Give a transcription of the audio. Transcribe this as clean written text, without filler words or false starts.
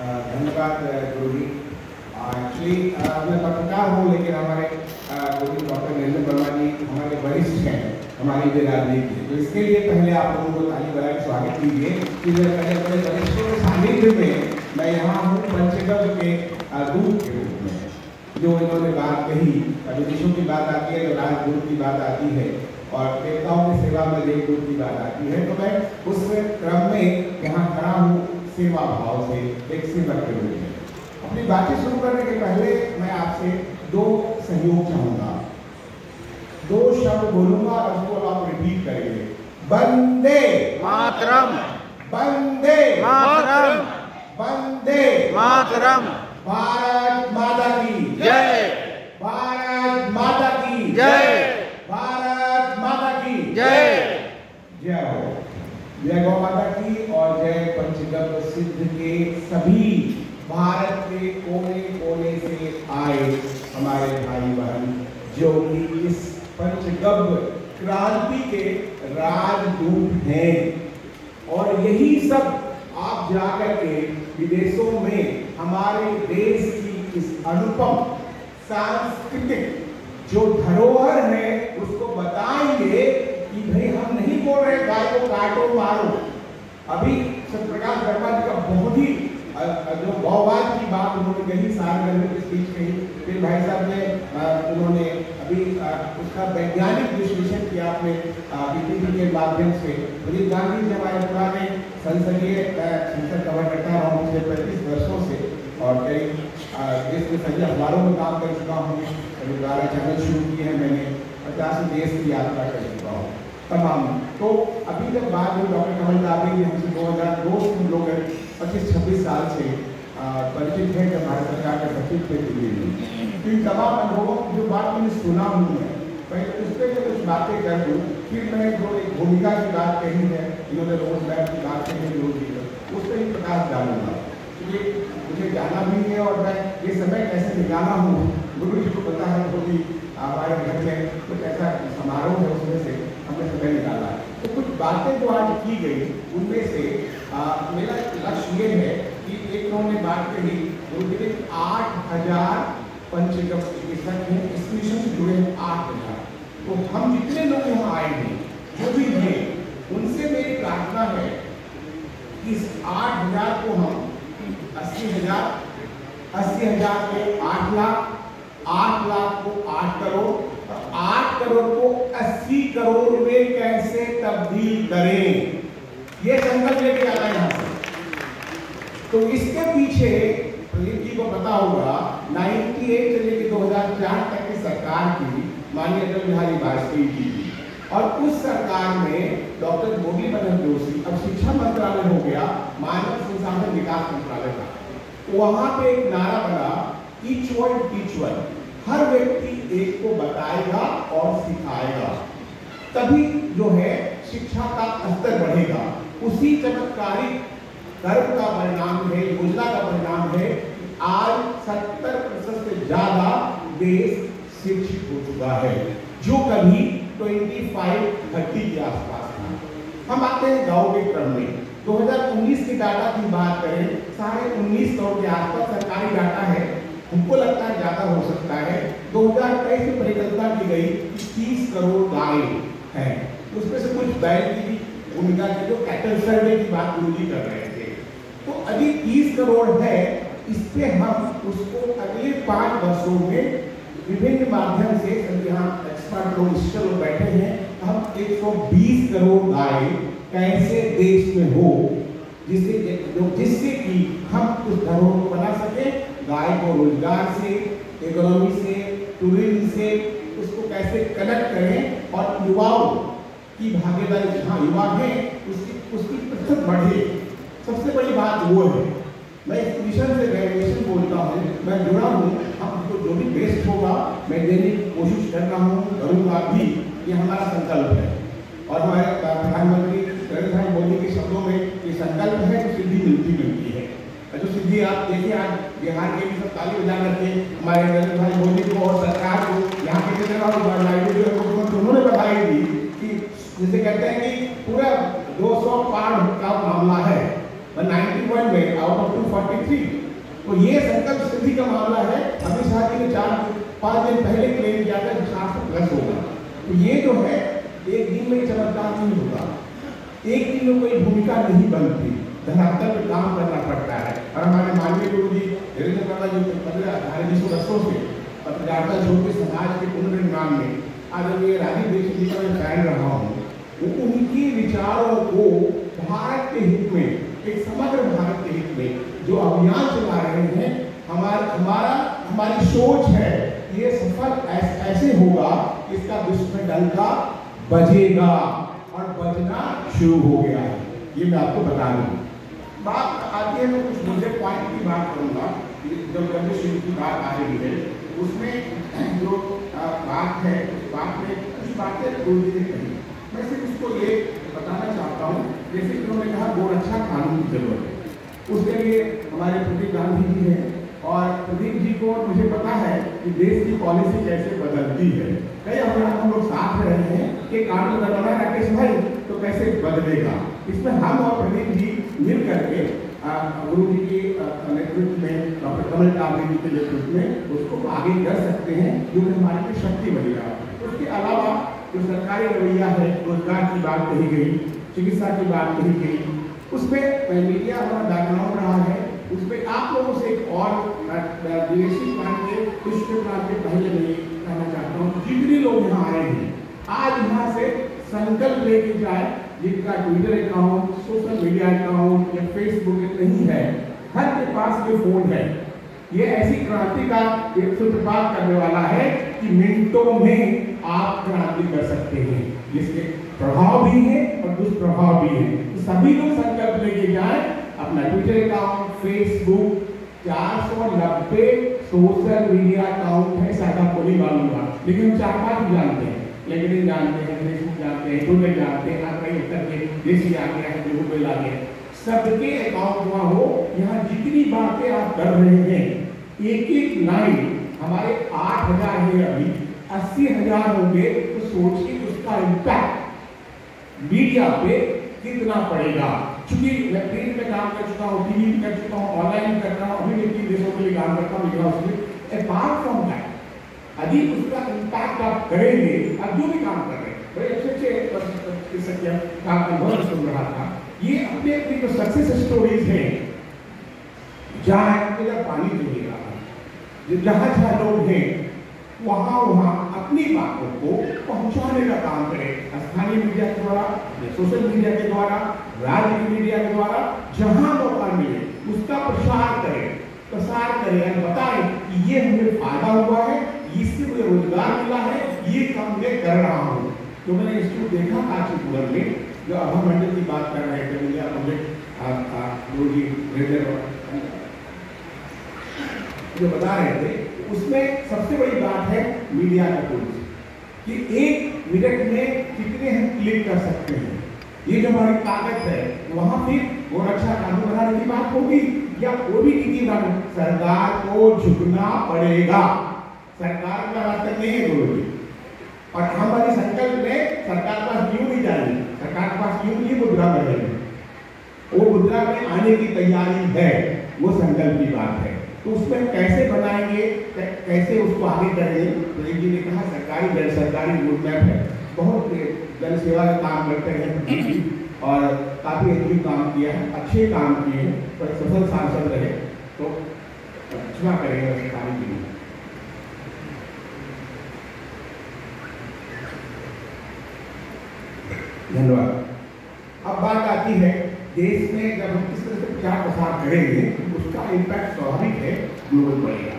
धन्यवाद गुरु जी। एक्चुअली मैं पत्रकार हूँ, लेकिन हमारे गुरु डॉक्टर नरेंद्र वर्मा जी हमारे वरिष्ठ हैं हमारी जो राजनीति है, तो इसके लिए पहले आप लोगों को ताली बजा के स्वागत कीजिए कि बड़े वरिष्ठों के सानिध्य में मैं यहाँ हूँ पंचगव्य के दूत के रूप में। जो इन्होंने बात कही, विदेशों की बात आती है तो राजदूत की बात आती है और देवताओं की सेवा में देवदूत की बात आती है, तो मैं उस क्रम में यहाँ खड़ा हूँ सेवा भाव से, एक सेवक के रूप में। अपनी बातें शुरू करने के पहले मैं आपसे दो सहयोग चाहूंगा, दो शब्द बोलूंगा और उसको आप रिपीट करेंगे। वंदे मातरम, वंदे मातरम, वंदे मातरम। भारत माता की जय, भारत माता की जय, भारत माता की जय। जय हो, जय गौ माता की और जय पंचगव्य सिद्ध के सभी भारत के कोने कोने से आए हमारे भाई बहन जो कि इस पंचगव्य क्रांति के राजदूत हैं। और यही सब आप जाकर के विदेशों में हमारे देश की इस अनुपम सांस्कृतिक जो धरोहर है उसको बताएंगे कि भाई हम नहीं बोल रहे गाय को काटो मारो। अभी सत्यप्रकाश वर्मा जी का बहुत ही जो गौवाद की बात उन्होंने कही, सारगर्भ की स्पीच कही, फिर भाई साहब ने उन्होंने अभी उसका वैज्ञानिक विश्लेषण किया अपने बीटीपी के माध्यम से। राजीव गांधी जी हमारे पुराने संसदीय संसद कवर करता रहा हूँ पिछले 35 वर्षों से और कई देश में सभी अखबारों में काम कर चुका हूँ, कभी 12 चैनल शुरू किए हैं मैंने, 50 देश की यात्रा कर चुका हूँ तमाम। तो अभी जब बात हुई डॉक्टर कमल दाबी जी हमसे 2002 से लोग 25-26 साल से परिचित हैं जब भारत सरकार के सचिव थे दिल्ली में, तो इन तमाम अनुभवों की जो बात मैंने सुना हूँ मैं पहले उस पर जो कुछ बातें कर दूँ, फिर मैं जो एक भूमिका की बात कही है, इन्होंने रोड मैप की बात कही है जो भी है उस पर ही प्रकाश डालूंगा। क्योंकि मुझे जाना भी है और मैं ये समय कैसे निकाला हूँ, गुरु जी को पता है, तो भी हमारे घर में कुछ ऐसा समारोह है उसमें से हमने समय निकाला। तो कुछ बातें जो आज की गई उनमें से मेरा लक्ष्य ये है कि एक उन्होंने बात कही, गुरु जी ने 8000 पंचगव्य चिकित्सक हैं, इस मिशन से जुड़े हैं 8000। तो हम जितने लोग यहाँ आए हैं जो भी हैं उनसे मेरी प्रार्थना है कि इस 8000 को हम 80,000 को 8 लाख, 8 लाख को 8 करोड़, 8 करोड़ को 80 करोड़ में कैसे तब्दील करें, ये संकल्प लेके आता है यहाँ से। तो इसके पीछे प्रदीप जी को पता होगा 98 से लेकर 2004 तक की सरकार की माननीय अटल बिहारी वाजपेयी जी थी और उस सरकार में डॉक्टर मोदी मदन जोशी, अब शिक्षा मंत्रालय हो गया, मानव संसाधन विकास मंत्रालय था। वहां पे एक नारा बना ईच वन टीच वन, हर व्यक्ति एक को बताएगा और सिखाएगा, तभी जो है शिक्षा का स्तर बढ़ेगा। उसी चमत्कारिक कर्म का परिणाम है, योजना का परिणाम है कि आज 70% से ज्यादा देश शिक्षित हो चुका है, जो कभी 25-30 के आसपास था। हम आते हैं गाँव के क्रम में 2019 के डाटा की बात करें, 19.5 करोड़ के आसपास सरकारी डाटा है, हमको लगता है ज्यादा हो सकता है। 2023 में परिकल्पना की गई कि 30 करोड़ गाय हैं, उसमें से कुछ बैल की भी भूमिका की, जो कैटल सर्वे की बात गुरु जी कर रहे थे। तो अभी 30 करोड़ है, इस पे हम उसको अगले 5 वर्षों में विभिन्न माध्यम से, यहाँ एक्सपर्ट लोग बैठे हैं, हम 120 करोड़ गाय कैसे देश में हो जिससे कि हम उस धरोहर को बना सके, गाय को रोजगार से, इकोनॉमी से, टूरिज्म से उसको कैसे कनेक्ट करें और युवाओं की भागीदारी जहाँ युवा हैं उसकी प्रतिशत बढ़े। सबसे बड़ी बात वो है। मैं इस मिशन से ग्रेजुएशन बोलता हूँ, मैं जुड़ा हूँ, हमको जो भी बेस्ट होगा मैं देने की कोशिश कर रहा हूँ, करूँगा भी, ये हमारा संकल्प है। और हमारे प्रधानमंत्री नरेंद्र भाई मोदी के शब्दों में ये संकल्प है तो सिद्धि मिलती है। जो सिद्धि आप देखिए आज बिहार के भी सब ताली बजा करके हमारे नरेंद्र भाई मोदी को और सरकार को, यहाँ के मुख्यमंत्री उन्होंने बधाई दी कि जिसे कहते हैं कि पूरा 200 पार का मामला है, 91 में आउट ऑफ 243 सिद्धि। तो ये संकल्प सिद्धि का मामला है। अमित शाह जी ने 4-5 दिन पहले क्लेम किया था कि 700+ होगा। तो ये जो है एक दिन में चमत्कार नहीं होगा, एक दिन में कोई भूमिका नहीं बनती, धरातल पे काम करना पड़ता है। और हमारे माननीय गुरु जी वीरेंद्र बाबा जो 15-20 वर्षों से पत्रकारिता छोड़ के समाज के पुनर्निर्माण में आदरणीय राजीव दीक्षित जी का मैं फैन रहा हूँ। उनके विचारों को भारत के हित में, एक समग्र भारत के हित में जो अभियान चला रहे हैं, हमारी सोच है ये सफल ऐसे होगा, इसका विश्व में डंका बजेगा और बजना शुरू हो गया है। ये मैं आपको बता दूं। बात आती है, मैं कुछ मुद्दे पॉइंट की बात करूंगा। जब गंभीर की बात आ रही है उसमें जो बात है, उस बात में कुछ बातें गुरु जी ने कही, मैं सिर्फ उसको ये बताना चाहता हूँ। जैसे कि उन्होंने कहा गोरक्षा कानून की जरूरत है, उसके लिए हमारे प्रदीप गांधी जी हैं और प्रदीप जी को मुझे पता है कि देश की पॉलिसी कैसे बदलती है। कई हम लोग साथ में रहे हैं कि कानून बनवाना राकेश भाई तो कैसे बदलेगा। इसमें हम और प्रदीप जी मिल करके गुरु जी के नेतृत्व में, डॉक्टर कमल टावरी जी के नेतृत्व में उसको आगे कर सकते हैं, जो हमारे लिए शक्ति बनेगा। उसके अलावा जो सरकारी रवैया है, रोजगार की बात कही गई, चिकित्सा की बात कही गई, उसमें मीडिया हमारा बैकग्राउंड रहा है। उसमें आप लोगों से एक और विदेशी प्रांत विश्व प्रांत के पहले मैं कहना चाहता हूँ, जितने लोग यहाँ आए हैं आज यहाँ से संकल्प लेके जाए, जिनका Twitter account, social media account या फेसबुक नहीं है, हर के पास ये फोन है। ये ऐसी क्रांति का एक सूत्रपात करने वाला है कि मिनटों में आप क्रांति कर सकते हैं, जिसके प्रभाव भी है और दुष्प्रभाव भी है। तो सभी लोग संकल्प लेके जाए, अपना Twitter account, Facebook, 490 social media account है, शायद आपको नहीं मालूम होगा, लेकिन हम 4-5 जानते हैं। लिंक्डइन जानते हैं, फेसबुक जानते हैं, ट्विटर जानते हैं, कई उत्तर के देशी आ गया है, गूगल आ गया, सबके अकाउंट वहाँ हो। यहाँ जितनी बातें आप कर रहे हैं, एक लाइन हमारे 8,000 है, अभी 80,000 होंगे, तो सोचिए उसका इम्पैक्ट मीडिया पे कितना पड़ेगा। चूंकि मैं प्रिंट में काम कर चुका हूँ, टीवी में कर चुका हूँ, ऑनलाइन कर रहा हूँ, अभी भी देशों के लिए काम करता हूँ, लिखा उसमें अपार्ट फ्रॉम दैट यदि उसका इम्पैक्ट आप करेंगे, आप जो भी काम कर रहे हैं, बड़े अच्छे काम अनुभव सुन रहा था, ये अपने अपनी जो सक्सेस स्टोरीज हैं, जहाँ पानी मिलेगा, जहाँ जहाँ लोग हैं वहाँ अपनी बातों को पहुँचाने का काम करें, स्थानीय मीडिया के द्वारा, सोशल मीडिया के द्वारा, राज्य की मीडिया के द्वारा, जहाँ मौका मिले उसका प्रसार करें और बताएं कि ये मुझे फायदा हुआ है, इससे मुझे रोजगार मिला है, ये काम मैं कर रहा हूँ। तो मैंने इसको देखा काशीपुर में, जो अभा मंडल की बात कर रहे थे, मुझे जो बता रहे थे, उसमें सबसे बड़ी बात है मीडिया का टूल्स, कि 1 मिनट में कितने हम क्लिक कर सकते हैं। ये जो हमारी ताकत है, वहां फिर गोरक्षा कानून बनाने की बात होगी या कोई भी नीति बनाने, सरकार को झुकना पड़ेगा। सरकार का रास्ता नहीं है गुरु जी, और हमारे संकल्प में सरकार के पास क्यों नहीं जाएगी, सरकार के पास क्यों नहीं मुद्रा बनेगी, वो मुद्रा में आने की तैयारी है, वो संकल्प की बात है। तो उसमें कैसे बनाएंगे, कैसे उसको आगे करेंगे। तो एक जी ने कहा सरकारी गैर सरकारी रोड मैप है, बहुत जन सेवा का काम करते हैं और काफी अच्छी काम किया है, अच्छे काम किए हैं, पर सफल सांसद रहे, तो क्षमा करेंगे सरकारी के लिए। धन्यवाद। अब बात आती है देश में जब हम किस तरह से प्रचार प्रसार करेंगे, उसका इम्पैक्ट स्वाभाविक है ग्लोबल पड़ेगा।